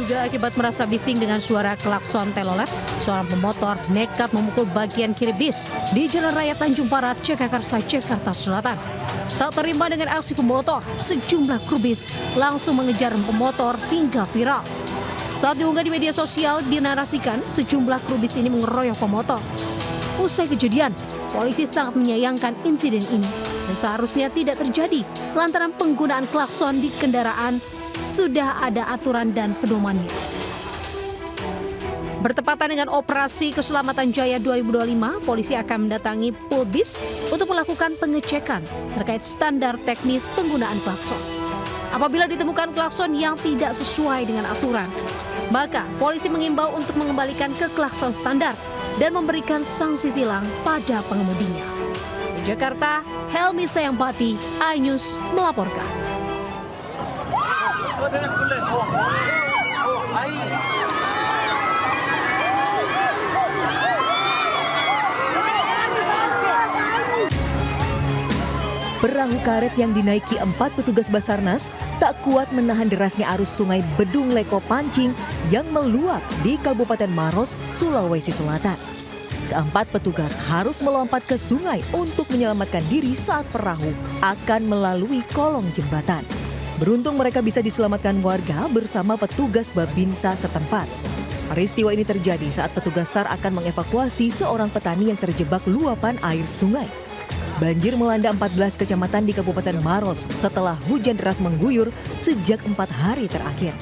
Diduga akibat merasa bising dengan suara klakson telolet, seorang pemotor nekat memukul bagian kiri bis di Jalan Raya Tanjung Barat, Jagakarsa, Jakarta Selatan. Tak terima dengan aksi pemotor, sejumlah kru bis langsung mengejar pemotor hingga viral. Saat diunggah di media sosial, dinarasikan sejumlah kru bis ini mengeroyok pemotor. Usai kejadian, polisi sangat menyayangkan insiden ini dan seharusnya tidak terjadi lantaran penggunaan klakson di kendaraan sudah ada aturan dan pedomannya. Bertepatan dengan Operasi Keselamatan Jaya 2025, polisi akan mendatangi Pulbis untuk melakukan pengecekan terkait standar teknis penggunaan klakson. Apabila ditemukan klakson yang tidak sesuai dengan aturan, maka polisi mengimbau untuk mengembalikan ke klakson standar dan memberikan sanksi tilang pada pengemudinya. Di Jakarta, Helmi Sayangpati, iNews melaporkan. Perahu karet yang dinaiki 4 petugas Basarnas tak kuat menahan derasnya arus sungai Bedung Leko Pancing yang meluap di Kabupaten Maros, Sulawesi Selatan. Keempat petugas harus melompat ke sungai untuk menyelamatkan diri saat perahu akan melalui kolong jembatan. Beruntung mereka bisa diselamatkan warga bersama petugas Babinsa setempat. Peristiwa ini terjadi saat petugas SAR akan mengevakuasi seorang petani yang terjebak luapan air sungai. Banjir melanda 14 kecamatan di Kabupaten Maros setelah hujan deras mengguyur sejak 4 hari terakhir.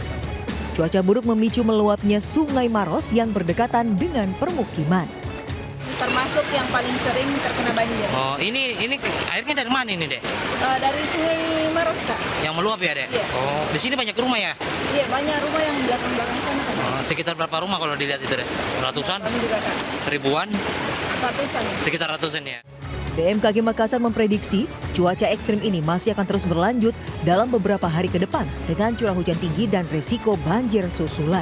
Cuaca buruk memicu meluapnya Sungai Maros yang berdekatan dengan permukiman. Termasuk yang paling sering terkena banjir. Oh, ini airnya dari mana ini, Dek? Dari Sungai Maros, Kak. Yang meluap ya, Dek? Iya. Oh, di sini banyak rumah ya? Iya, banyak rumah yang belakang-belakang sana, Kak. Oh, sekitar berapa rumah kalau dilihat itu, Dek? Ratusan? Kami juga, Kak. Ribuan? Ratusan. Sekitar ratusan ya? BMKG Makassar memprediksi cuaca ekstrim ini masih akan terus berlanjut dalam beberapa hari ke depan dengan curah hujan tinggi dan risiko banjir susulan.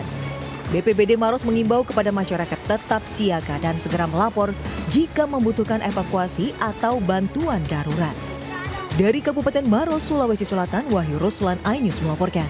BPBD Maros mengimbau kepada masyarakat tetap siaga dan segera melapor jika membutuhkan evakuasi atau bantuan darurat. Dari Kabupaten Maros, Sulawesi Selatan, Wahyu Ruslan, iNews melaporkan.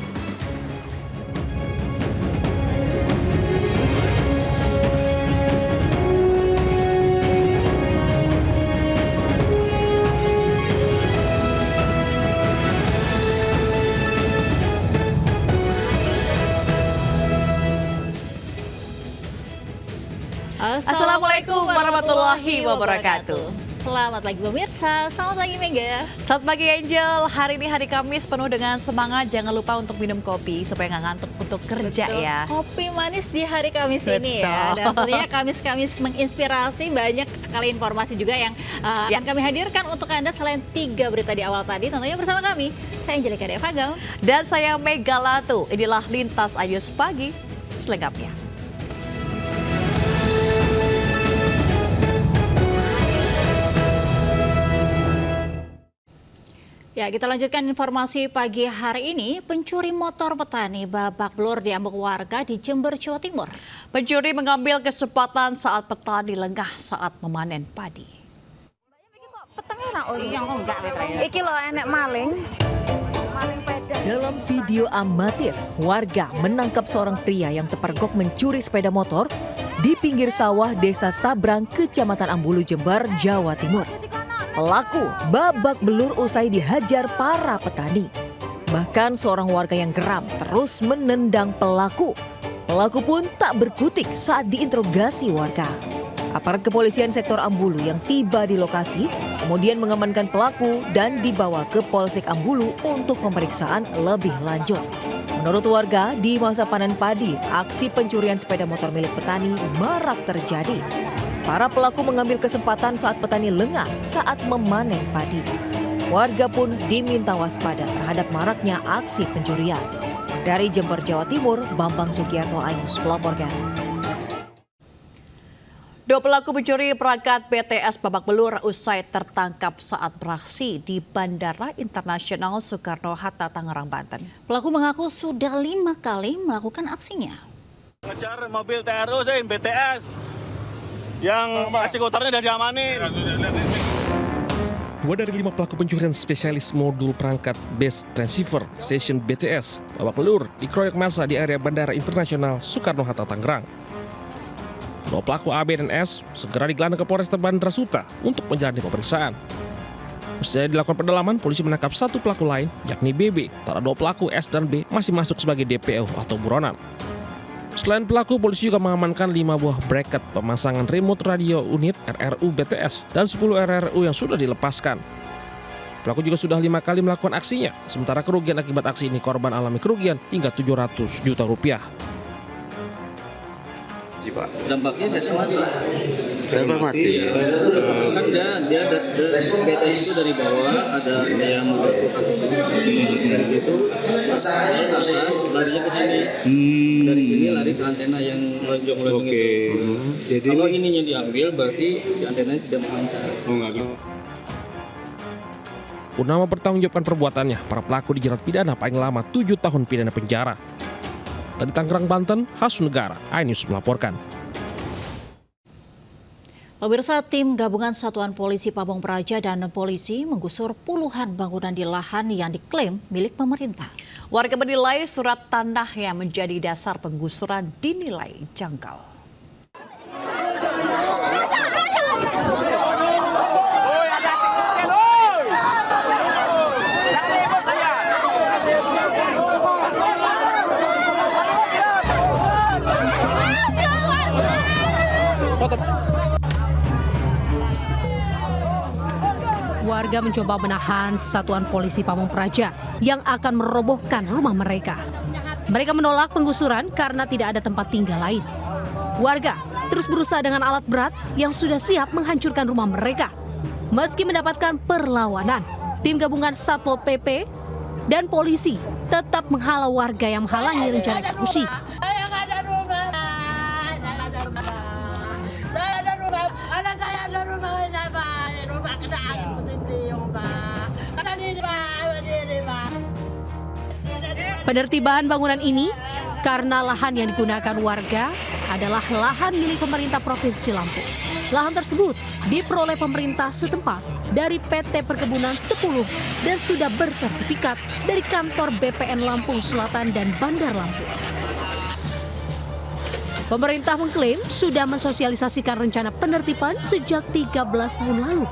Assalamualaikum warahmatullahi wabarakatuh. Selamat pagi pemirsa, selamat pagi Mega. Selamat pagi Angel, hari ini hari Kamis penuh dengan semangat. Jangan lupa untuk minum kopi supaya nggak ngantuk untuk kerja. Betul. Ya. Kopi manis di hari Kamis Betul. ini ya. Dan tentunya Kamis-Kamis menginspirasi, banyak sekali informasi juga yang akan kami hadirkan untuk Anda selain 3 berita di awal tadi. Tentunya bersama kami, saya Angelika Devagam. Dan saya Mega Latu, inilah Lintas iNews Pagi selengkapnya. Ya, kita lanjutkan informasi pagi hari ini. Pencuri motor petani babak belur diambuk warga di Jember, Jawa Timur. Pencuri mengambil kesempatan saat petani lengah saat memanen padi. Iki lo enek maling. Maling peda. Dalam video amatir, warga menangkap seorang pria yang terpergok mencuri sepeda motor di pinggir sawah Desa Sabrang, Kecamatan Ambulu, Jember, Jawa Timur. Pelaku babak belur usai dihajar para petani. Bahkan seorang warga yang geram terus menendang pelaku. Pelaku pun tak berkutik saat diinterogasi warga. Aparat kepolisian sektor Ambulu yang tiba di lokasi kemudian mengamankan pelaku dan dibawa ke Polsek Ambulu untuk pemeriksaan lebih lanjut. Menurut warga, di masa panen padi, aksi pencurian sepeda motor milik petani marak terjadi. Para pelaku mengambil kesempatan saat petani lengah saat memanen padi. Warga pun diminta waspada terhadap maraknya aksi pencurian. Dari Jember, Jawa Timur, Bambang Sugiarto, iNews melaporkan. 2 pelaku pencuri perangkat BTS babak belur usai tertangkap saat beraksi di Bandara Internasional Soekarno-Hatta, Tangerang, Banten. Pelaku mengaku sudah 5 kali melakukan aksinya. Ngejar mobil TRU BTS yang aksi kotornya udah diamanin. 2 dari 5 pelaku pencurian spesialis modul perangkat base transceiver station BTS babak belur dikeroyok massa di area Bandara Internasional Soekarno-Hatta, Tangerang. 2 pelaku AB dan S segera digelandang ke Polresta Bandara Suta untuk menjalani pemeriksaan. Setelah dilakukan pendalaman, polisi menangkap 1 pelaku lain, yakni BB. Para 2 pelaku S dan B masih masuk sebagai DPO atau buronan. Selain pelaku, polisi juga mengamankan 5 buah bracket pemasangan remote radio unit RRU BTS dan 10 RRU yang sudah dilepaskan. Pelaku juga sudah 5 kali melakukan aksinya, sementara kerugian akibat aksi ini korban alami kerugian hingga 700 juta rupiah. Dampaknya saya mati. Saya mati. Kan dia BTS itu dari bawah ada yang dari situ. Saya larinya ke sini. Dari sini lari ke antena yang lonjong-lonjong itu. Jadi kalau ininya diambil berarti si antenanya sudah menghancar. nggak bisa. Guna mempertanggungjawabkan perbuatannya, para pelaku dijerat pidana paling lama 7 tahun pidana penjara. Dari Tangerang, Banten, Hasun Negara, iNews melaporkan. Pemirsa, tim gabungan Satuan Polisi Pamong Praja dan polisi menggusur puluhan bangunan di lahan yang diklaim milik pemerintah. Warga menilai surat tanah yang menjadi dasar penggusuran dinilai janggal. Warga mencoba menahan Satuan Polisi Pamong Praja yang akan merobohkan rumah mereka. Mereka menolak penggusuran karena tidak ada tempat tinggal lain. Warga terus berusaha dengan alat berat yang sudah siap menghancurkan rumah mereka. Meski mendapatkan perlawanan, tim gabungan Satpol PP dan polisi tetap menghalau warga yang menghalangi rencana eksekusi. Penertiban bangunan ini karena lahan yang digunakan warga adalah lahan milik pemerintah Provinsi Lampung. Lahan tersebut diperoleh pemerintah setempat dari PT Perkebunan 10 dan sudah bersertifikat dari kantor BPN Lampung Selatan dan Bandar Lampung. Pemerintah mengklaim sudah mensosialisasikan rencana penertiban sejak 13 tahun lalu.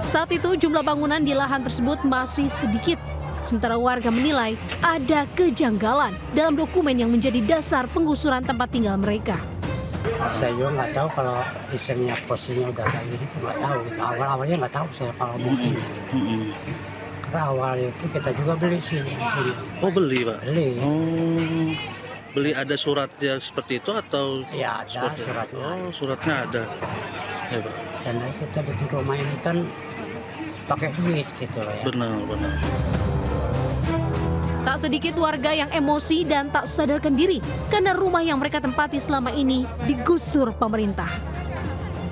Saat itu jumlah bangunan di lahan tersebut masih sedikit. Sementara warga menilai ada kejanggalan dalam dokumen yang menjadi dasar penggusuran tempat tinggal mereka. Saya juga nggak tahu kalau istrinya posisinya udah kayak gini, nggak tahu. Awal-awalnya nggak tahu saya kalau mau ini. Karena awal itu kita juga beli sini di sini. Oh, beli, Pak? Beli. Oh, beli ada suratnya seperti itu atau? Ya ada suratnya. Oh, suratnya ada. Ya, Pak. Dan kita bikin rumah ini kan pakai duit gitu loh ya. Benar. Tak sedikit warga yang emosi dan tak sadarkan diri karena rumah yang mereka tempati selama ini digusur pemerintah.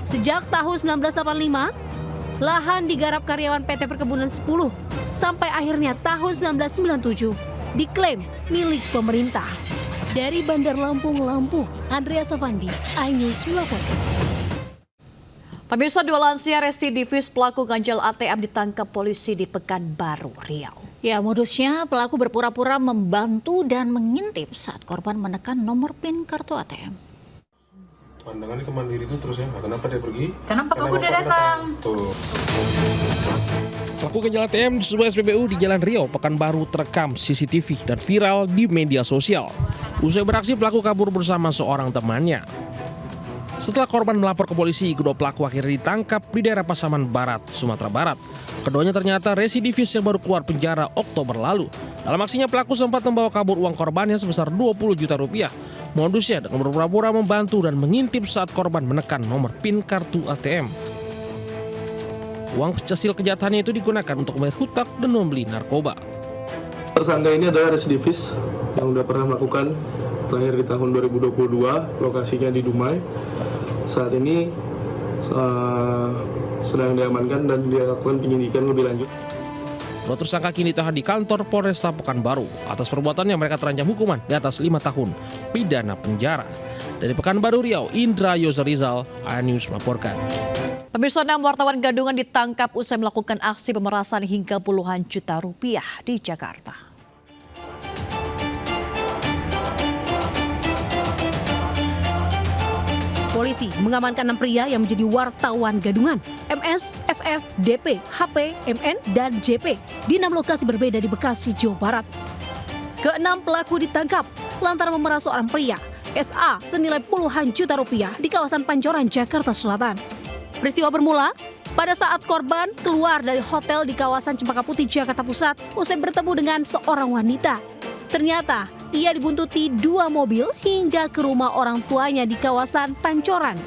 Sejak tahun 1985, lahan digarap karyawan PT Perkebunan 10 sampai akhirnya tahun 1997 diklaim milik pemerintah. Dari Bandar Lampung, Andrea Savandi, iNews melaporkan. Pemirsa, 2 lansia residivis pelaku ganjal ATM ditangkap polisi di Pekanbaru, Riau. Ya, modusnya pelaku berpura-pura membantu dan mengintip saat korban menekan nomor PIN kartu ATM. Pandangannya ke Mandiri itu terus ya, kenapa dia pergi? Kenapa kamu udah datang? Tuh. Pelaku ganjal ATM di sebuah SPBU di Jalan Riau, Pekanbaru terekam CCTV dan viral di media sosial. Usai beraksi, pelaku kabur bersama seorang temannya. Setelah korban melapor ke polisi, kedua pelaku akhirnya ditangkap di daerah Pasaman Barat, Sumatera Barat. Keduanya ternyata residivis yang baru keluar penjara Oktober lalu. Dalam aksinya, pelaku sempat membawa kabur uang korbannya sebesar 20 juta rupiah. Modusnya dengan berpura-pura membantu dan mengintip saat korban menekan nomor PIN kartu ATM. Uang hasil kejahatannya itu digunakan untuk membayar hutang dan membeli narkoba. Tersangka ini adalah residivis yang sudah pernah melakukan terakhir di tahun 2022, lokasinya di Dumai. Saat ini sedang diamankan dan dilakukan penyidikan lebih lanjut. Dua tersangka kini tahan di kantor Polresta Pekanbaru. Atas perbuatannya mereka terancam hukuman di atas 5 tahun pidana penjara. Dari Pekanbaru Riau, Indra Yoserizal, iNews melaporkan. Pemirsa, 6 wartawan gadungan ditangkap usai melakukan aksi pemerasan hingga puluhan juta rupiah di Jakarta. Polisi mengamankan 6 pria yang menjadi wartawan gadungan MS, FF, DP, HP, MN, dan JP di 6 lokasi berbeda di Bekasi, Jawa Barat. Ke-6 pelaku ditangkap lantaran memeras seorang pria, SA, senilai puluhan juta rupiah di kawasan Pancoran, Jakarta Selatan. Peristiwa bermula pada saat korban keluar dari hotel di kawasan Cempaka Putih, Jakarta Pusat usai bertemu dengan seorang wanita. Ternyata ia dibuntuti 2 mobil hingga ke rumah orang tuanya di kawasan Pancoran.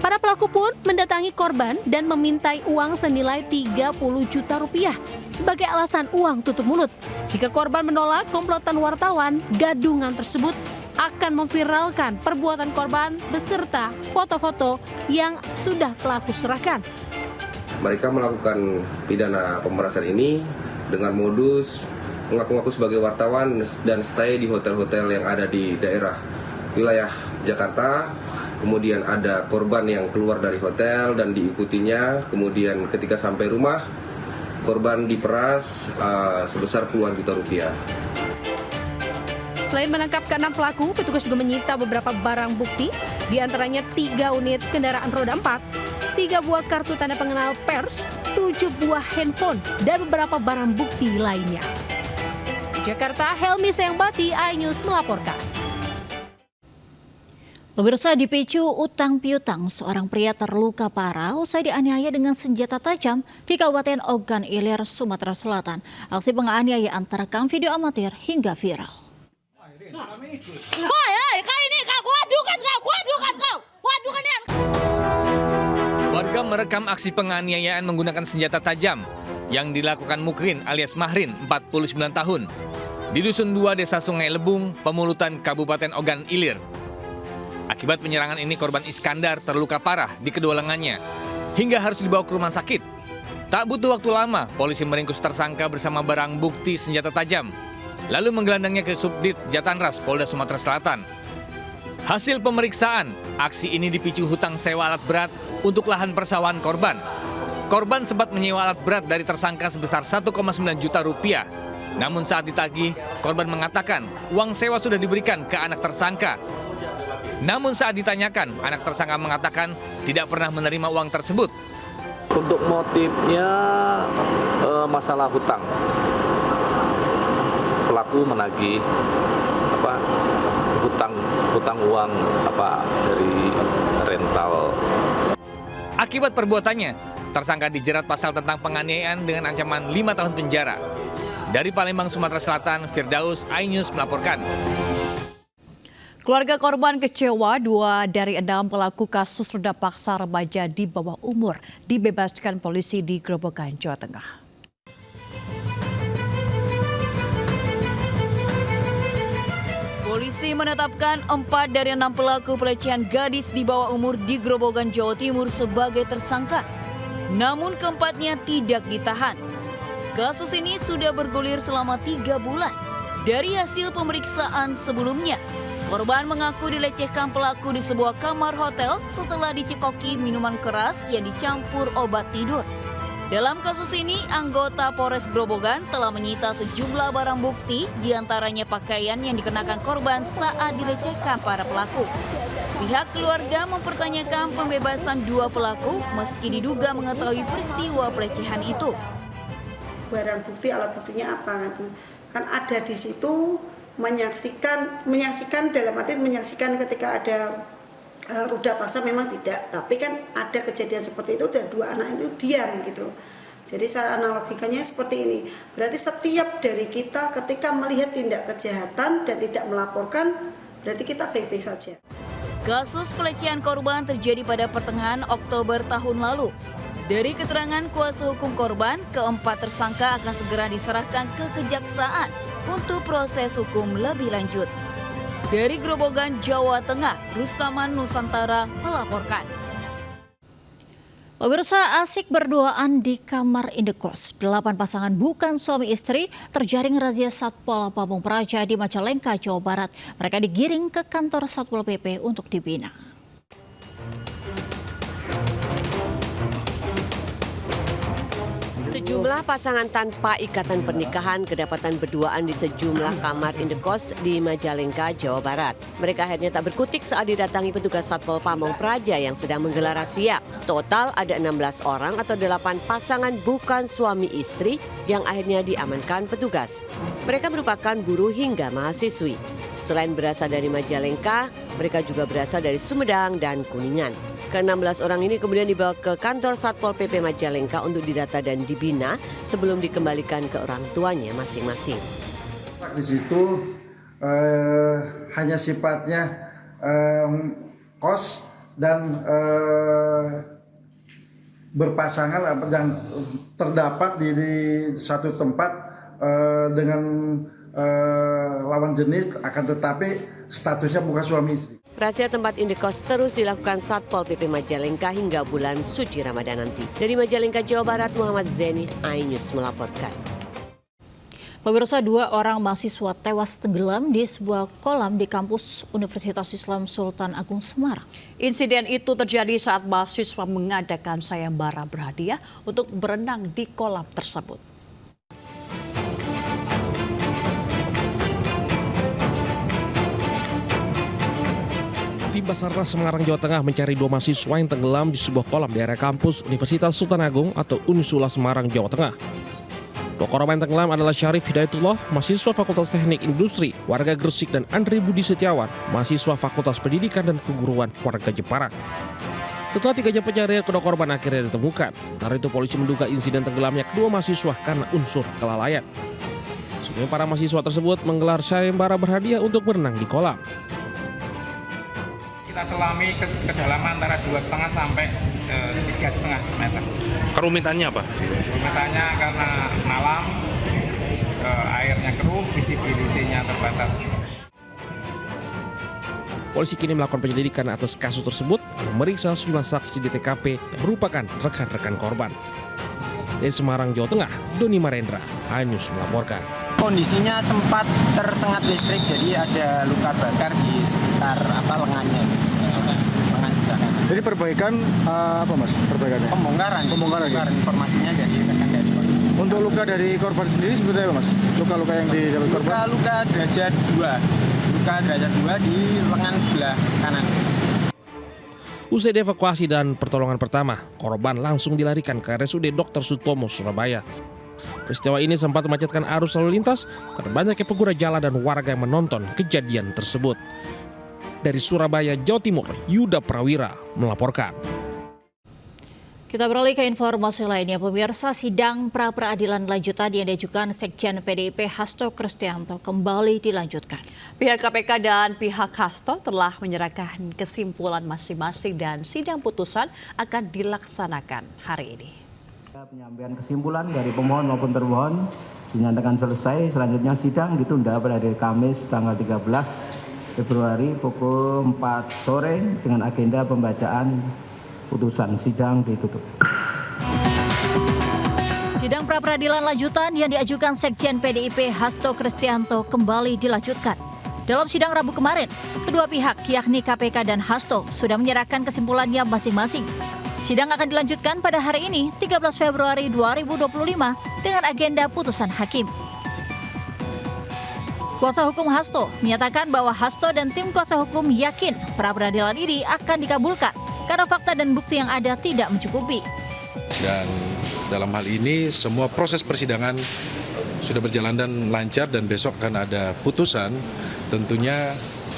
Para pelaku pun mendatangi korban dan memintai uang senilai 30 juta rupiah sebagai alasan uang tutup mulut. Jika korban menolak, komplotan wartawan gadungan tersebut akan memviralkan perbuatan korban beserta foto-foto yang sudah pelaku serahkan. Mereka melakukan pidana pemerasan ini dengan modus mengaku-ngaku sebagai wartawan dan stay di hotel-hotel yang ada di daerah wilayah Jakarta. Kemudian ada korban yang keluar dari hotel dan diikutinya. Kemudian ketika sampai rumah, korban diperas sebesar puluhan juta rupiah. Selain menangkap ke-6 pelaku, petugas juga menyita beberapa barang bukti, di antaranya 3 unit kendaraan roda 4, 3 buah kartu tanda pengenal pers, 7 buah handphone, dan beberapa barang bukti lainnya. Jakarta, Helmi Sayangbati, iNews melaporkan. Pemirsa, dipicu utang piutang, seorang pria terluka parah usai dianiaya dengan senjata tajam di Kabupaten Ogan Ilir, Sumatera Selatan. Aksi penganiayaan terekam video amatir hingga viral. Warga merekam aksi penganiayaan menggunakan senjata tajam yang dilakukan Mukrin alias Mahrin, 49 tahun, di Dusun 2 Desa Sungai Lebung, Pemulutan, Kabupaten Ogan Ilir. Akibat penyerangan ini, korban Iskandar terluka parah di kedua lengannya hingga harus dibawa ke rumah sakit. Tak butuh waktu lama, polisi meringkus tersangka bersama barang bukti senjata tajam, lalu menggelandangnya ke Subdit Jatanras Polda Sumatera Selatan. Hasil pemeriksaan, aksi ini dipicu hutang sewa alat berat untuk lahan persawahan korban. Korban sempat menyewa alat berat dari tersangka sebesar 1,9 juta rupiah. Namun saat ditagih, korban mengatakan uang sewa sudah diberikan ke anak tersangka. Namun saat ditanyakan, anak tersangka mengatakan tidak pernah menerima uang tersebut. Untuk motifnya masalah hutang. Pelaku menagih hutang uang dari rental. Akibat perbuatannya, tersangka dijerat pasal tentang penganiayaan dengan ancaman 5 tahun penjara. Dari Palembang, Sumatera Selatan, Firdaus, iNews melaporkan. Keluarga korban kecewa, 2 dari 6 pelaku kasus ruda paksa remaja di bawah umur dibebaskan polisi di Grobogan, Jawa Tengah. Polisi menetapkan 4 dari 6 pelaku pelecehan gadis di bawah umur di Grobogan, Jawa Timur sebagai tersangka. Namun keempatnya tidak ditahan. Kasus ini sudah bergulir selama 3 bulan. Dari hasil pemeriksaan sebelumnya, korban mengaku dilecehkan pelaku di sebuah kamar hotel setelah dicekoki minuman keras yang dicampur obat tidur. Dalam kasus ini, anggota Polres Grobogan telah menyita sejumlah barang bukti, diantaranya pakaian yang dikenakan korban saat dilecehkan para pelaku. Pihak keluarga mempertanyakan pembebasan 2 pelaku meski diduga mengetahui peristiwa pelecehan itu. Barang bukti, alat buktinya apa kan ada di situ, menyaksikan dalam arti menyaksikan ketika ada ruda paksa memang tidak, tapi kan ada kejadian seperti itu dan 2 anak itu diam gitu. Jadi secara analogikanya seperti ini. Berarti setiap dari kita ketika melihat tindak kejahatan dan tidak melaporkan, berarti kita baik-baik saja. Kasus pelecehan korban terjadi pada pertengahan Oktober tahun lalu. Dari keterangan kuasa hukum korban, keempat tersangka akan segera diserahkan ke kejaksaan untuk proses hukum lebih lanjut. Dari Grobogan, Jawa Tengah, Rustaman Nusantara melaporkan. Pemirsa, asik berduaan di kamar indekos. 8 pasangan bukan suami istri terjaring razia Satpol Pamung Praja di Majalengka, Jawa Barat. Mereka digiring ke kantor Satpol PP untuk dibina. Sejumlah pasangan tanpa ikatan pernikahan kedapatan berduaan di sejumlah kamar indekos di Majalengka, Jawa Barat. Mereka akhirnya tak berkutik saat didatangi petugas Satpol Pamong Praja yang sedang menggelar razia. Total ada 16 orang atau 8 pasangan bukan suami istri yang akhirnya diamankan petugas. Mereka merupakan buruh hingga mahasiswi. Selain berasal dari Majalengka, mereka juga berasal dari Sumedang dan Kuningan. Ke-16 orang ini kemudian dibawa ke kantor Satpol PP Majalengka untuk didata dan dibina sebelum dikembalikan ke orang tuanya masing-masing. Di situ hanya sifatnya kos dan berpasangan dan terdapat di satu tempat dengan lawan jenis, akan tetapi statusnya bukan suami istri. Razia tempat indekos terus dilakukan Satpol PP Majalengka hingga bulan suci Ramadan nanti. Dari Majalengka, Jawa Barat, Muhammad Zeni, iNews melaporkan. Pemirsa, 2 orang mahasiswa tewas tenggelam di sebuah kolam di kampus Universitas Islam Sultan Agung Semarang. Insiden itu terjadi saat mahasiswa mengadakan sayembara berhadiah untuk berenang di kolam tersebut. Tim Basarnas Semarang, Jawa Tengah mencari 2 mahasiswa yang tenggelam di sebuah kolam di area kampus Universitas Sultan Agung atau Unisula Semarang, Jawa Tengah. 2 korban yang tenggelam adalah Syarif Hidayatullah, mahasiswa Fakultas Teknik Industri, warga Gresik, dan Andri Budi Setiawan, mahasiswa Fakultas Pendidikan dan Keguruan, warga Jepara. Setelah 3 jam pencarian, kedua korban akhirnya ditemukan. Sementara itu polisi menduga insiden tenggelamnya kedua mahasiswa karena unsur kelalaian. Sebelumnya para mahasiswa tersebut menggelar sayembara berhadiah untuk berenang di kolam. Kita selami kedalaman antara 2,5 sampai 3,5 meter. Kerumitannya apa? Kerumitannya karena malam, airnya keruh, visibility-nya terbatas. Polisi kini melakukan penyelidikan atas kasus tersebut dan memeriksa sejumlah saksi di TKP yang merupakan rekan-rekan korban. Dari Semarang, Jawa Tengah, Doni Marendra, iNews melaporkan. Kondisinya sempat tersengat listrik, jadi ada luka bakar di sekitar lengannya. Lengan sebelah kanan. Jadi perbaikan apa mas? Perbaikannya? Pembongkaran ya? Informasinya dari rekan dari korban. Untuk luka dari korban sendiri seperti apa mas? Luka-luka yang didapat korban? Luka derajat 2. Luka derajat 2 di lengan sebelah kanan. Usai dievakuasi dan pertolongan pertama, korban langsung dilarikan ke RSUD Dr. Sutomo, Surabaya. Peristiwa ini sempat memacetkan arus lalu lintas karena banyaknya pengguna jalan dan warga yang menonton kejadian tersebut. Dari Surabaya, Jawa Timur, Yuda Prawira melaporkan. Kita beralih ke informasi lainnya. Pemirsa, sidang pra-peradilan lanjutan yang diajukan Sekjen PDIP Hasto Kristianto kembali dilanjutkan. Pihak KPK dan pihak Hasto telah menyerahkan kesimpulan masing-masing dan sidang putusan akan dilaksanakan hari ini. Penyampaian kesimpulan dari pemohon maupun termohon dinyatakan selesai. Selanjutnya sidang ditunda pada hari Kamis tanggal 13 Februari pukul 4 sore dengan agenda pembacaan putusan. Sidang ditutup. Sidang pra-peradilan lanjutan yang diajukan Sekjen PDIP Hasto Kristianto kembali dilanjutkan. Dalam sidang Rabu kemarin, kedua pihak yakni KPK dan Hasto sudah menyerahkan kesimpulannya masing-masing. Sidang akan dilanjutkan pada hari ini, 13 Februari 2025 dengan agenda putusan hakim. Kuasa hukum Hasto menyatakan bahwa Hasto dan tim kuasa hukum yakin pra-peradilan ini akan dikabulkan karena fakta dan bukti yang ada tidak mencukupi. Dan dalam hal ini semua proses persidangan sudah berjalan dan lancar dan besok akan ada putusan. Tentunya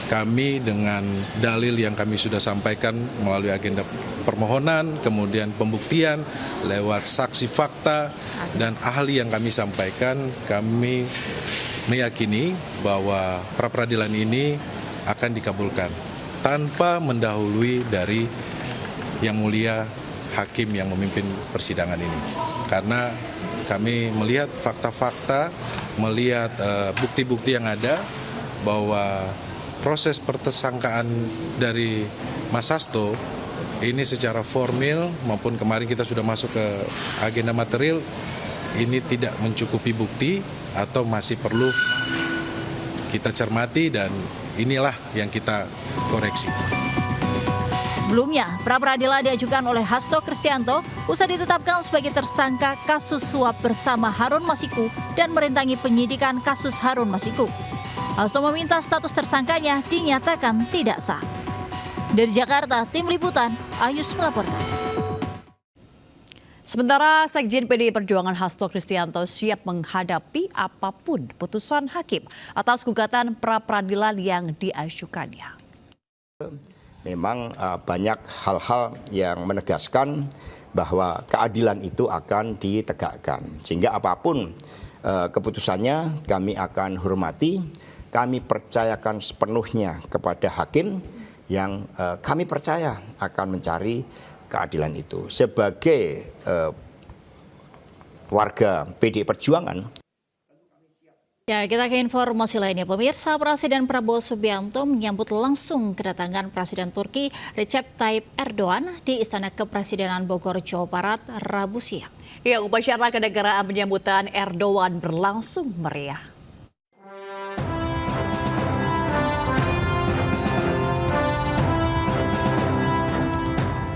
kami dengan dalil yang kami sudah sampaikan melalui agenda permohonan, kemudian pembuktian lewat saksi fakta dan ahli yang kami sampaikan, kami meyakini bahwa pra-peradilan ini akan dikabulkan tanpa mendahului dari Yang Mulia Hakim yang memimpin persidangan ini. Karena kami melihat fakta-fakta, melihat bukti-bukti yang ada bahwa proses pertersangkaan dari Mas Hasto ini secara formil maupun kemarin kita sudah masuk ke agenda material ini tidak mencukupi bukti atau masih perlu kita cermati dan inilah yang kita koreksi. Sebelumnya, pra-peradilan diajukan oleh Hasto Kristianto usai ditetapkan sebagai tersangka kasus suap bersama Harun Masiku dan merintangi penyidikan kasus Harun Masiku. Hasto meminta status tersangkanya dinyatakan tidak sah. Dari Jakarta, Tim Liputan, Ayus melaporkan. Sementara Sekjen PDI Perjuangan Hasto Kristianto siap menghadapi apapun putusan hakim atas gugatan pra-peradilan yang diajukannya. Memang banyak hal-hal yang menegaskan bahwa keadilan itu akan ditegakkan. Sehingga apapun keputusannya kami akan hormati, kami percayakan sepenuhnya kepada hakim yang kami percaya akan mencari keadilan itu. Sebagai warga PDI Perjuangan. Ya, kita ke informasi lainnya. Pemirsa, Presiden Prabowo Subianto menyambut langsung kedatangan Presiden Turki Recep Tayyip Erdogan di Istana Kepresidenan Bogor, Jawa Barat, Rabu siang. Ya, upacara kenegaraan penyambutan Erdogan berlangsung meriah.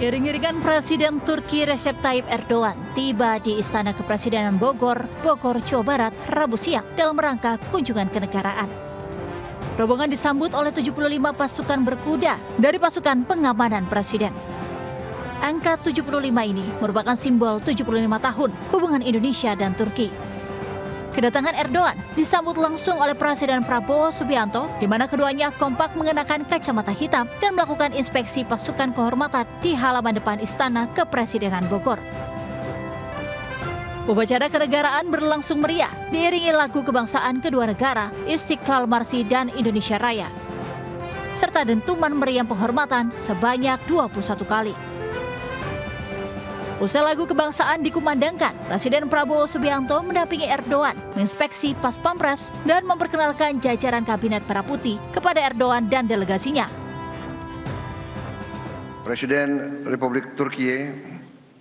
Iring-iringan Presiden Turki Recep Tayyip Erdogan tiba di Istana Kepresidenan Bogor, Jawa Barat, Rabu siang dalam rangka kunjungan kenegaraan. Rombongan disambut oleh 75 pasukan berkuda dari pasukan pengamanan Presiden. Angka 75 ini merupakan simbol 75 tahun hubungan Indonesia dan Turki. Kedatangan Erdogan disambut langsung oleh Presiden Prabowo Subianto, di mana keduanya kompak mengenakan kacamata hitam dan melakukan inspeksi pasukan kehormatan di halaman depan Istana Kepresidenan Bogor. Upacara kenegaraan berlangsung meriah, diiringi lagu kebangsaan kedua negara, Istiqlal Marsi dan Indonesia Raya, serta dentuman meriam penghormatan sebanyak 21 kali. Usai lagu kebangsaan dikumandangkan, Presiden Prabowo Subianto mendampingi Erdogan menginspeksi Pas Pampres dan memperkenalkan jajaran Kabinet Merah Putih kepada Erdogan dan delegasinya. Presiden Republik Turki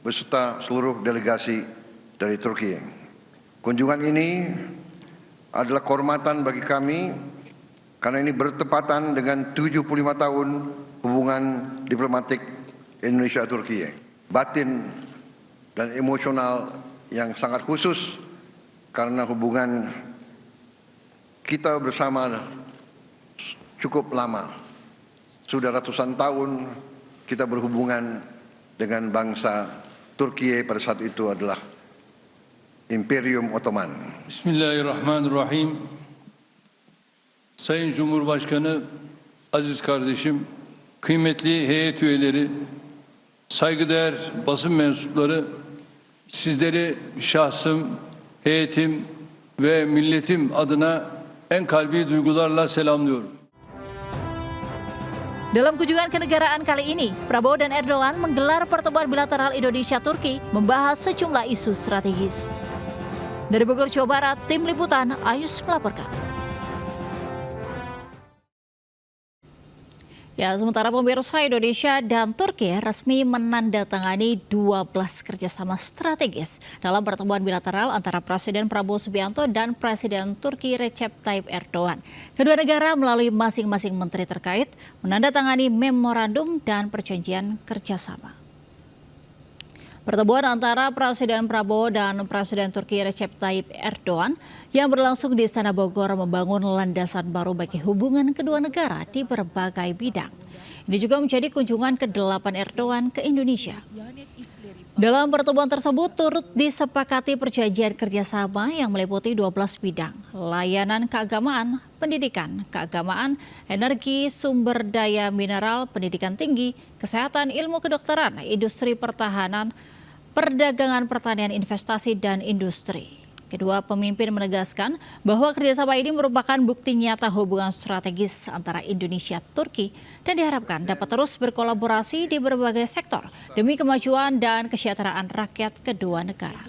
beserta seluruh delegasi dari Turki. Kunjungan ini adalah kehormatan bagi kami karena ini bertepatan dengan 75 tahun hubungan diplomatik Indonesia-Turki. Batin dan emosional yang sangat khusus karena hubungan kita bersama cukup lama. Sudah ratusan tahun kita berhubungan dengan bangsa Turki pada saat itu adalah İmperium Ottoman. Bismillahirrahmanirrahim. Sayın Cumhurbaşkanı, aziz kardeşim, kıymetli heyet üyeleri, saygıdeğer basın mensupları, sizleri şahsım, heyetim ve milletim adına en kalbi duygularla selamlıyorum. Dalam kunjungan kenegaraan kali ini, Prabowo dan Erdogan menggelar pertemuan bilateral Indonesia-Turki membahas sejumlah isu strategis. Dari Bogor, Jawa Barat, Tim Liputan, Ayus melaporkan. Ya, sementara pemirsa, Indonesia dan Turki resmi menandatangani 12 kerjasama strategis dalam pertemuan bilateral antara Presiden Prabowo Subianto dan Presiden Turki Recep Tayyip Erdogan. Kedua negara melalui masing-masing menteri terkait menandatangani memorandum dan perjanjian kerjasama. Pertemuan antara Presiden Prabowo dan Presiden Turki Recep Tayyip Erdogan yang berlangsung di Istana Bogor membangun landasan baru bagi hubungan kedua negara di berbagai bidang. Ini juga menjadi kunjungan ke-8 Erdogan ke Indonesia. Dalam pertemuan tersebut turut disepakati perjanjian kerjasama yang meliputi 12 bidang: layanan keagamaan, pendidikan, keagamaan, energi, sumber daya mineral, pendidikan tinggi, kesehatan, ilmu kedokteran, industri pertahanan, perdagangan, pertanian, investasi, dan industri. Kedua pemimpin menegaskan bahwa kerjasama ini merupakan bukti nyata hubungan strategis antara Indonesia-Turki dan diharapkan dapat terus berkolaborasi di berbagai sektor demi kemajuan dan kesejahteraan rakyat kedua negara.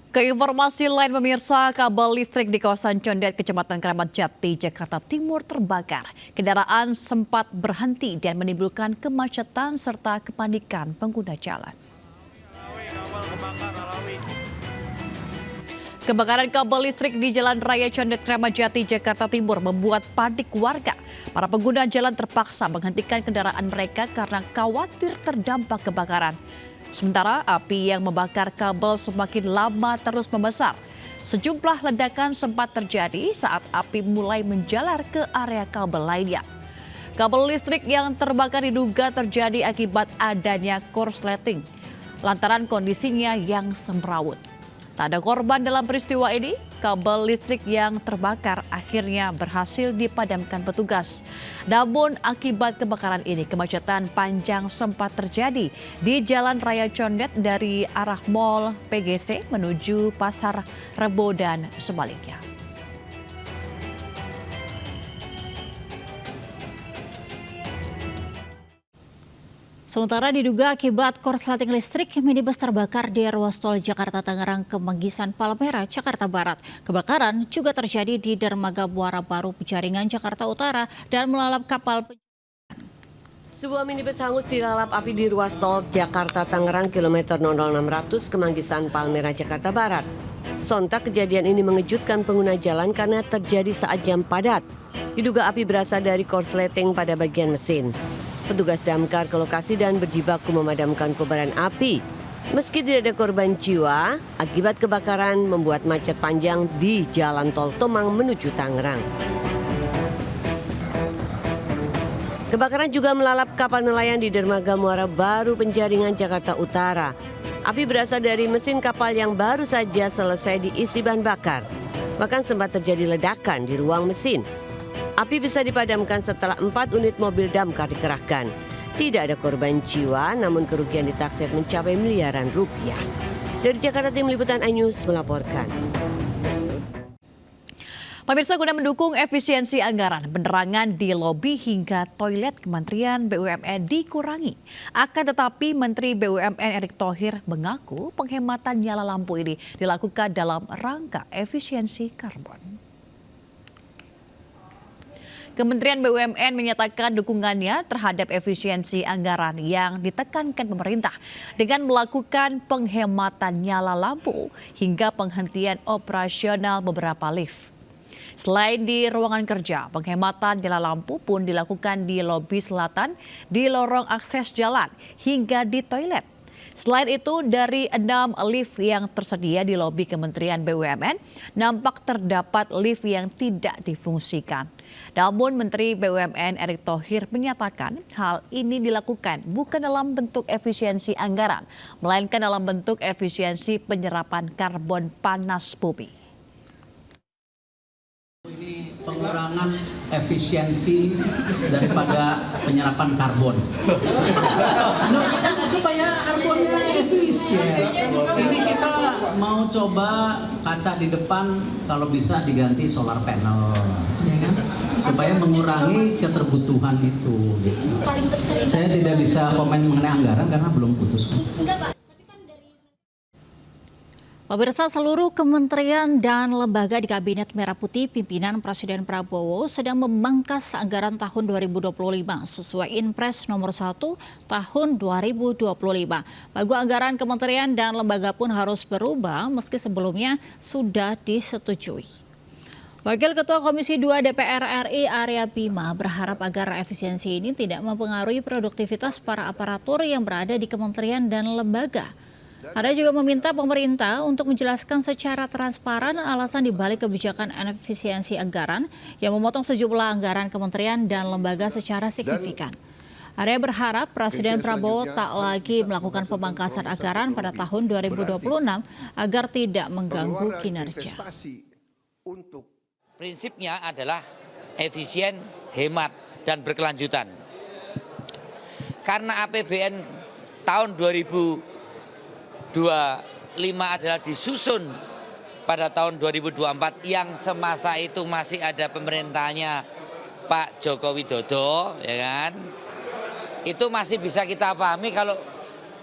Ke informasi lain, pemirsa, kabel listrik di kawasan Condet, Kecamatan Keramat Jati, Jakarta Timur terbakar. Kendaraan sempat berhenti dan menimbulkan kemacetan serta kepanikan pengguna jalan. Kebakaran kabel listrik di Jalan Raya Condet Kramat Jati, Jakarta Timur membuat panik warga. Para pengguna jalan terpaksa menghentikan kendaraan mereka karena khawatir terdampak kebakaran. Sementara api yang membakar kabel semakin lama terus membesar. Sejumlah ledakan sempat terjadi saat api mulai menjalar ke area kabel lainnya. Kabel listrik yang terbakar diduga terjadi akibat adanya korsleting lantaran kondisinya yang semrawut. Tak ada korban dalam peristiwa ini, kabel listrik yang terbakar akhirnya berhasil dipadamkan petugas. Namun akibat kebakaran ini, kemacetan panjang sempat terjadi di Jalan Raya Condet dari arah Mall PGC menuju Pasar Rebo dan sebaliknya. Sementara diduga akibat korsleting listrik, minibus terbakar di ruas tol Jakarta Tangerang ke Manggisan Palmerah, Jakarta Barat. Kebakaran juga terjadi di Dermaga Muara Baru, Penjaringan, Jakarta Utara dan melalap kapal. Sebuah minibus hangus dilalap api di ruas tol Jakarta Tangerang kilometer 00600 ke Manggisan Palmerah, Jakarta Barat. Sontak kejadian ini mengejutkan pengguna jalan karena terjadi saat jam padat. Diduga api berasal dari korsleting pada bagian mesin. Petugas damkar ke lokasi dan berjibaku memadamkan kobaran api. Meski tidak ada korban jiwa, akibat kebakaran membuat macet panjang di Jalan Tol Tomang menuju Tangerang. Kebakaran juga melalap kapal nelayan di Dermaga Muara Baru, Penjaringan, Jakarta Utara. Api berasal dari mesin kapal yang baru saja selesai diisi bahan bakar. Bahkan sempat terjadi ledakan di ruang mesin. Api bisa dipadamkan setelah 4 unit mobil damkar dikerahkan. Tidak ada korban jiwa, namun kerugian ditaksir mencapai miliaran rupiah. Dari Jakarta, tim liputan iNews melaporkan. Pemirsa, guna mendukung efisiensi anggaran, penerangan di lobi hingga toilet Kementerian BUMN dikurangi. Akan tetapi Menteri BUMN Erick Thohir mengaku penghematan nyala lampu ini dilakukan dalam rangka efisiensi karbon. Kementerian BUMN menyatakan dukungannya terhadap efisiensi anggaran yang ditekankan pemerintah dengan melakukan penghematan nyala lampu hingga penghentian operasional beberapa lift. Selain di ruangan kerja, penghematan nyala lampu pun dilakukan di lobi selatan, di lorong akses jalan, hingga di toilet. Selain itu, dari 6 lift yang tersedia di lobi Kementerian BUMN, nampak terdapat lift yang tidak difungsikan. Namun Menteri BUMN Erick Thohir menyatakan hal ini dilakukan bukan dalam bentuk efisiensi anggaran, melainkan dalam bentuk efisiensi penyerapan karbon panas bumi. Ini pengurangan efisiensi daripada penyerapan karbon. Supaya karbonnya efisien. Ini kita mau coba kaca di depan kalau bisa diganti solar panel, ya kan? Supaya mengurangi keterbutuhan itu. Gitu. Saya tidak bisa komen mengenai anggaran karena belum putus. Pemirsa, seluruh kementerian dan lembaga di Kabinet Merah Putih pimpinan Presiden Prabowo sedang memangkas anggaran tahun 2025 sesuai Inpres nomor 1 tahun 2025. Pagu anggaran kementerian dan lembaga pun harus berubah meski sebelumnya sudah disetujui. Wakil Ketua Komisi 2 DPR RI Arya Bima berharap agar efisiensi ini tidak mempengaruhi produktivitas para aparatur yang berada di kementerian dan lembaga. Arya juga meminta pemerintah untuk menjelaskan secara transparan alasan dibalik kebijakan efisiensi anggaran yang memotong sejumlah anggaran kementerian dan lembaga secara signifikan. Arya berharap Presiden Prabowo tak lagi melakukan pemangkasan anggaran pada tahun 2026 agar tidak mengganggu kinerja. Prinsipnya adalah efisien, hemat, dan berkelanjutan. Karena APBN tahun 2025 adalah disusun pada tahun 2024 yang semasa itu masih ada pemerintahnya Pak Joko Widodo, ya kan? Itu masih bisa kita pahami kalau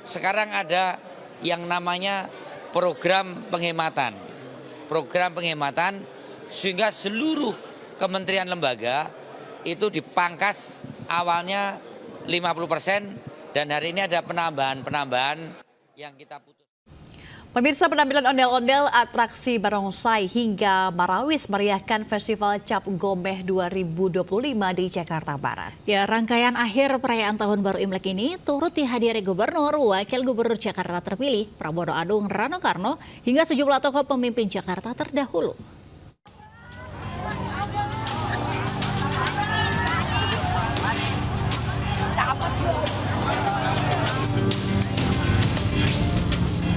sekarang ada yang namanya program penghematan. Program penghematan sehingga seluruh kementerian lembaga itu dipangkas awalnya 50% dan hari ini ada penambahan yang kita putus. Pemirsa, penampilan ondel-ondel, atraksi barongsai hingga marawis meriahkan Festival Cap Gomeh 2025 di Jakarta Barat. Ya, rangkaian akhir perayaan Tahun Baru Imlek ini turut dihadiri Gubernur, Wakil Gubernur Jakarta terpilih Pramono Anung Rano Karno hingga sejumlah tokoh pemimpin Jakarta terdahulu.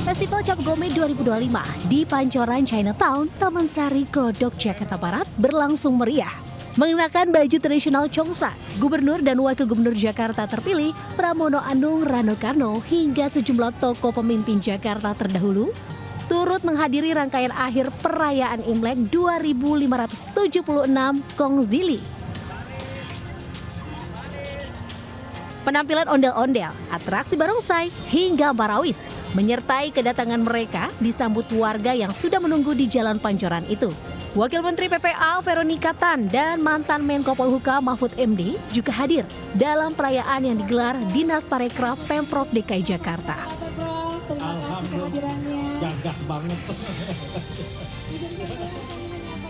Festival Cap Gomeh 2025 di Pancoran Chinatown, Taman Sari, Glodok, Jakarta Barat berlangsung meriah. Mengenakan baju tradisional Chongsan, Gubernur dan Wakil Gubernur Jakarta terpilih Pramono Anung Rano Karno hingga sejumlah tokoh pemimpin Jakarta terdahulu turut menghadiri rangkaian akhir perayaan Imlek 2576 Kongzili. Penampilan ondel-ondel, atraksi barongsai, hingga marawis menyertai kedatangan mereka disambut warga yang sudah menunggu di Jalan Pancoran itu. Wakil Menteri PPA Veronica Tan dan mantan Menko Polhukam Mahfud MD juga hadir dalam perayaan yang digelar Dinas Parekraf Pemprov DKI Jakarta. Gagah banget.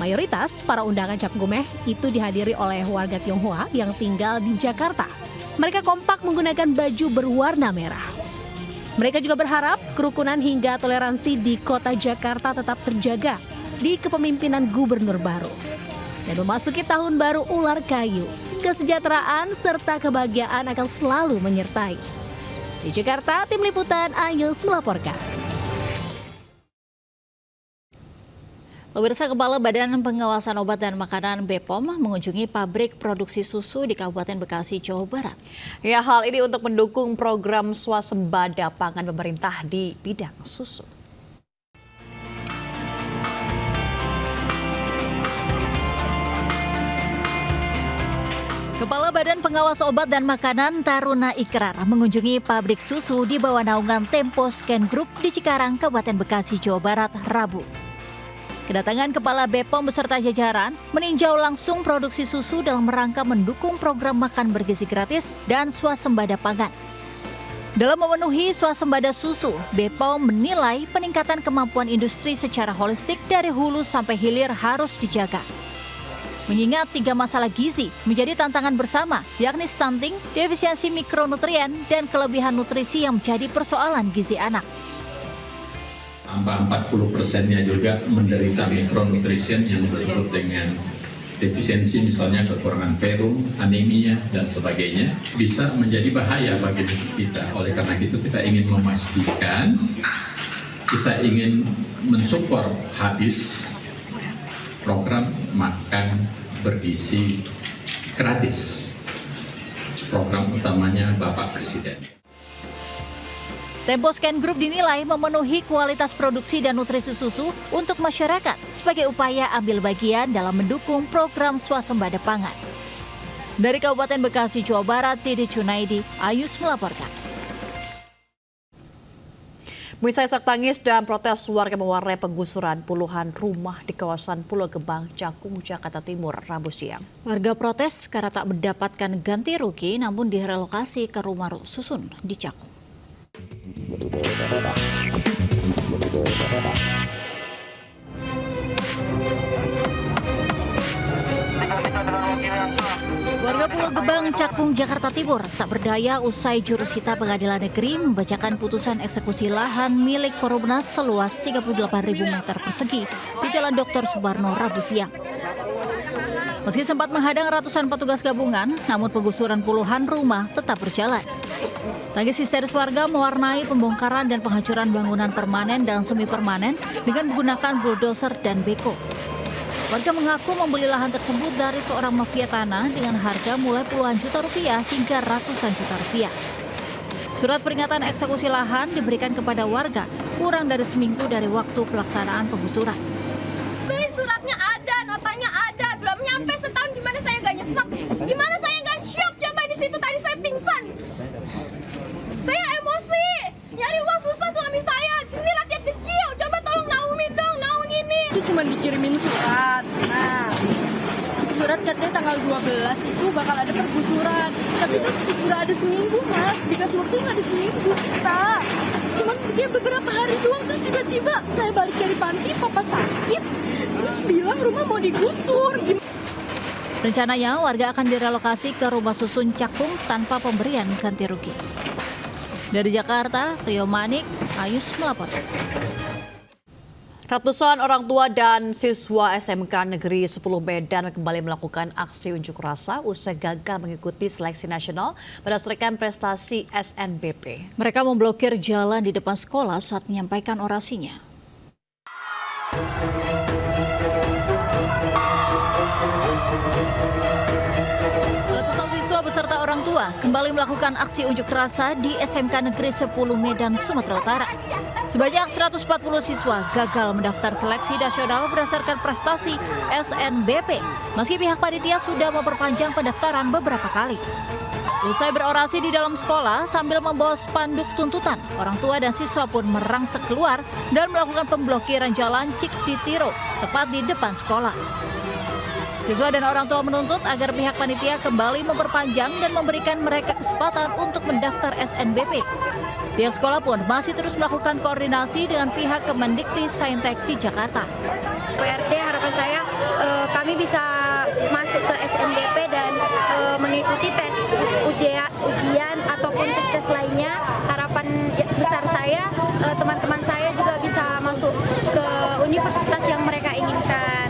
Mayoritas para undangan Cap Gomeh itu dihadiri oleh warga Tionghoa yang tinggal di Jakarta. Mereka kompak menggunakan baju berwarna merah. Mereka juga berharap kerukunan hingga toleransi di kota Jakarta tetap terjaga di kepemimpinan gubernur baru. Dan memasuki tahun baru ular kayu, kesejahteraan serta kebahagiaan akan selalu menyertai. Di Jakarta, Tim Liputan Ayus melaporkan. Pemirsa, Kepala Badan Pengawasan Obat dan Makanan BPOM mengunjungi pabrik produksi susu di Kabupaten Bekasi, Jawa Barat. Ya, hal ini untuk mendukung program swasembada pangan pemerintah di bidang susu. Kepala Badan Pengawas Obat dan Makanan Taruna Ikrar mengunjungi pabrik susu di bawah naungan Tempo Scan Group di Cikarang, Kabupaten Bekasi, Jawa Barat, Rabu. Kedatangan Kepala BPOM beserta jajaran meninjau langsung produksi susu dalam rangka mendukung program makan bergizi gratis dan swasembada pangan. Dalam memenuhi swasembada susu, BPOM menilai peningkatan kemampuan industri secara holistik dari hulu sampai hilir harus dijaga. Mengingat 3 masalah gizi menjadi tantangan bersama, yakni stunting, defisiensi mikronutrien, dan kelebihan nutrisi yang menjadi persoalan gizi anak. Sampai 40%-nya juga menderita mikronutrien yang disebut dengan defisiensi, misalnya kekurangan ferrum, anemia, dan sebagainya, bisa menjadi bahaya bagi kita. Oleh karena itu kita ingin memastikan, kita ingin mensupport habis program makan bergizi gratis. Program utamanya Bapak Presiden. Tempo Scan Group dinilai memenuhi kualitas produksi dan nutrisi susu untuk masyarakat sebagai upaya ambil bagian dalam mendukung program swasembada pangan. Dari Kabupaten Bekasi, Jawa Barat, Tidi Cunaidi, Ayus melaporkan. Misai isak tangis dan protes warga mewarnai penggusuran puluhan rumah di kawasan Pulau Gebang, Cakung, Jakarta Timur, Rabu siang. Warga protes karena tak mendapatkan ganti rugi namun direlokasi ke rumah susun di Cakung. Warga Pulau Gebang, Cakung, Jakarta Timur tak berdaya usai jurusita Pengadilan Negeri membacakan putusan eksekusi lahan milik Perumnas seluas 38.000 meter persegi di Jalan Dr. Subarno, Rabu siang. Meski sempat menghadang ratusan petugas gabungan, namun penggusuran puluhan rumah tetap berjalan. Tangis histeris warga mewarnai pembongkaran dan penghancuran bangunan permanen dan semi permanen dengan menggunakan bulldozer dan beko. Warga mengaku membeli lahan tersebut dari seorang mafia tanah dengan harga mulai puluhan juta rupiah hingga ratusan juta rupiah. Surat peringatan eksekusi lahan diberikan kepada warga kurang dari seminggu dari waktu pelaksanaan penggusuran. Suratnya ada, notanya ada, belum nyampe setahun, gimana saya nggak nyesek? Gimana saya nggak syok? Coba di situ tadi saya pingsan. Saya emosi, nyari uang susah suami saya. Sini rakyat kecil, coba tolong naungin dong, naung ini. Itu cuma dikirimin surat. Nah, surat katanya tanggal 12 itu bakal ada pergusuran. Tapi kan nggak ada seminggu, Mas. Dikasih waktu nggak ada seminggu kita. Cuman dia beberapa hari doang, terus tiba-tiba saya balik dari panti, papa sakit, terus bilang rumah mau digusur. Rencananya warga akan direlokasi ke rumah susun Cakung tanpa pemberian ganti rugi. Dari Jakarta, Rio Manik, Ayus melaporkan. Ratusan orang tua dan siswa SMK Negeri 10 Medan kembali melakukan aksi unjuk rasa usai gagal mengikuti seleksi nasional berdasarkan prestasi SNBP. Mereka memblokir jalan di depan sekolah saat menyampaikan orasinya. Ratusan siswa beserta orang tua kembali melakukan aksi unjuk rasa di SMK Negeri 10 Medan, Sumatera Utara. Sebanyak 140 siswa gagal mendaftar seleksi nasional berdasarkan prestasi SNBP, meski pihak panitia sudah memperpanjang pendaftaran beberapa kali. Usai berorasi di dalam sekolah sambil membawa spanduk tuntutan, orang tua dan siswa pun merangsek keluar dan melakukan pemblokiran jalan Ciktitiro, tepat di depan sekolah. Siswa dan orang tua menuntut agar pihak panitia kembali memperpanjang dan memberikan mereka kesempatan untuk mendaftar SNBP. Pihak sekolah pun masih terus melakukan koordinasi dengan pihak Kemendikti Saintek di Jakarta. PRD harapan saya kami bisa masuk ke SNBP dan mengikuti tes ujian ataupun tes lainnya. Harapan besar saya teman-teman saya juga bisa masuk ke universitas yang mereka inginkan.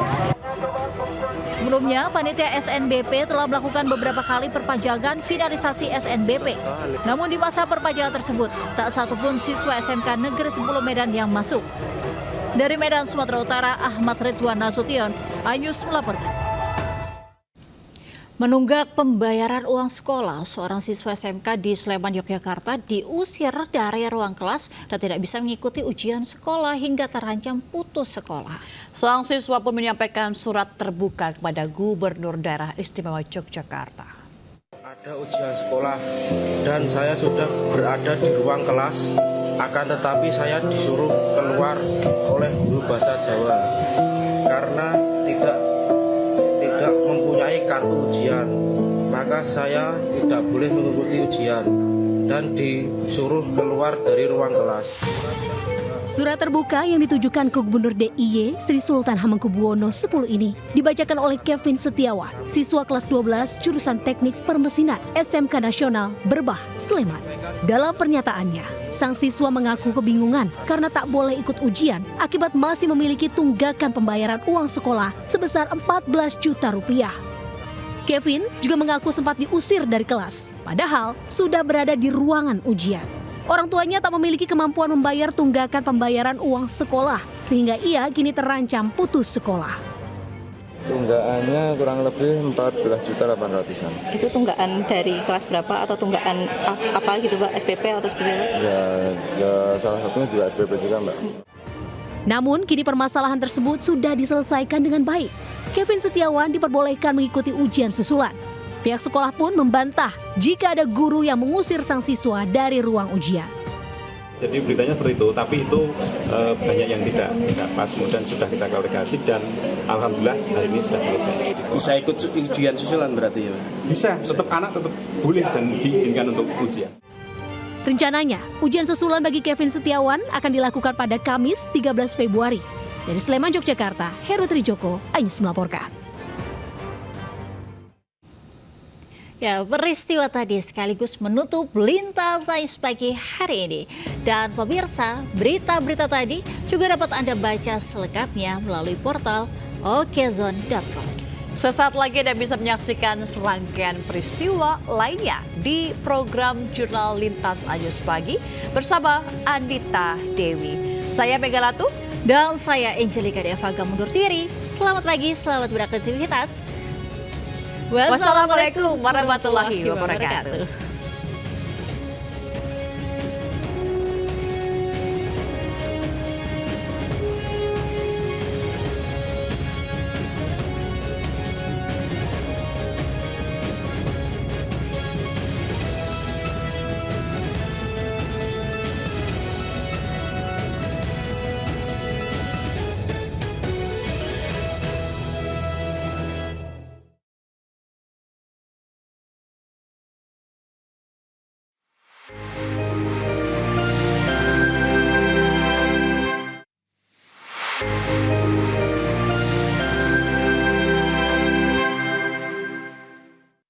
Sebelumnya, panitia SNBP telah melakukan beberapa kali perpanjangan finalisasi SNBP. Namun di masa perpanjangan tersebut, tak satupun siswa SMK Negeri 10 Medan yang masuk. Dari Medan, Sumatera Utara, Ahmad Ridwan Nasution, Ayus melaporkan. Menunggak pembayaran uang sekolah, seorang siswa SMK di Sleman, Yogyakarta diusir dari ruang kelas dan tidak bisa mengikuti ujian sekolah hingga terancam putus sekolah. Sang siswa pun menyampaikan surat terbuka kepada Gubernur Daerah Istimewa Yogyakarta. Ada ujian sekolah dan saya sudah berada di ruang kelas, akan tetapi saya disuruh keluar oleh guru bahasa Jawa karena tidak mempunyai kartu ujian, maka saya tidak boleh mengikuti ujian dan disuruh keluar dari ruang kelas. Surat terbuka yang ditujukan ke Gubernur DIY Sri Sultan Hamengkubuwono X ini dibacakan oleh Kevin Setiawan, siswa kelas 12 jurusan Teknik Permesinan SMK Nasional Berbah, Sleman. Dalam pernyataannya, sang siswa mengaku kebingungan karena tak boleh ikut ujian akibat masih memiliki tunggakan pembayaran uang sekolah sebesar 14 juta rupiah. Kevin juga mengaku sempat diusir dari kelas, padahal sudah berada di ruangan ujian. Orang tuanya tak memiliki kemampuan membayar tunggakan pembayaran uang sekolah, sehingga ia kini terancam putus sekolah. Tunggakannya kurang lebih 14.800-an. Itu tunggakan dari kelas berapa atau tunggakan apa gitu Pak, SPP atau seperti apa? Ya salah satunya juga SPP juga Mbak. Namun kini permasalahan tersebut sudah diselesaikan dengan baik. Kevin Setiawan diperbolehkan mengikuti ujian susulan. Pihak sekolah pun membantah jika ada guru yang mengusir sang siswa dari ruang ujian. Jadi beritanya seperti itu, tapi itu banyak yang tidak pas. Kemudian sudah kita klarifikasi dan alhamdulillah hari ini sudah selesai. Bisa ikut ujian susulan berarti ya? Bisa, tetap anak tetap boleh dan diizinkan untuk ujian. Rencananya, ujian susulan bagi Kevin Setiawan akan dilakukan pada Kamis 13 Februari. Dari Sleman, Yogyakarta, Heru Trijoko, Ayus melaporkan. Ya, peristiwa tadi sekaligus menutup Lintas Ais pagi hari ini. Dan pemirsa, berita-berita tadi juga dapat Anda baca selengkapnya melalui portal okezone.com. Sesaat lagi Anda bisa menyaksikan serangkaian peristiwa lainnya di program Jurnal Lintas Ayus Pagi bersama Andita Dewi. Saya Megalatu. Dan saya Angelika Devaga mundur diri. Selamat pagi, selamat beraktivitas. Wassalamualaikum warahmatullahi wabarakatuh.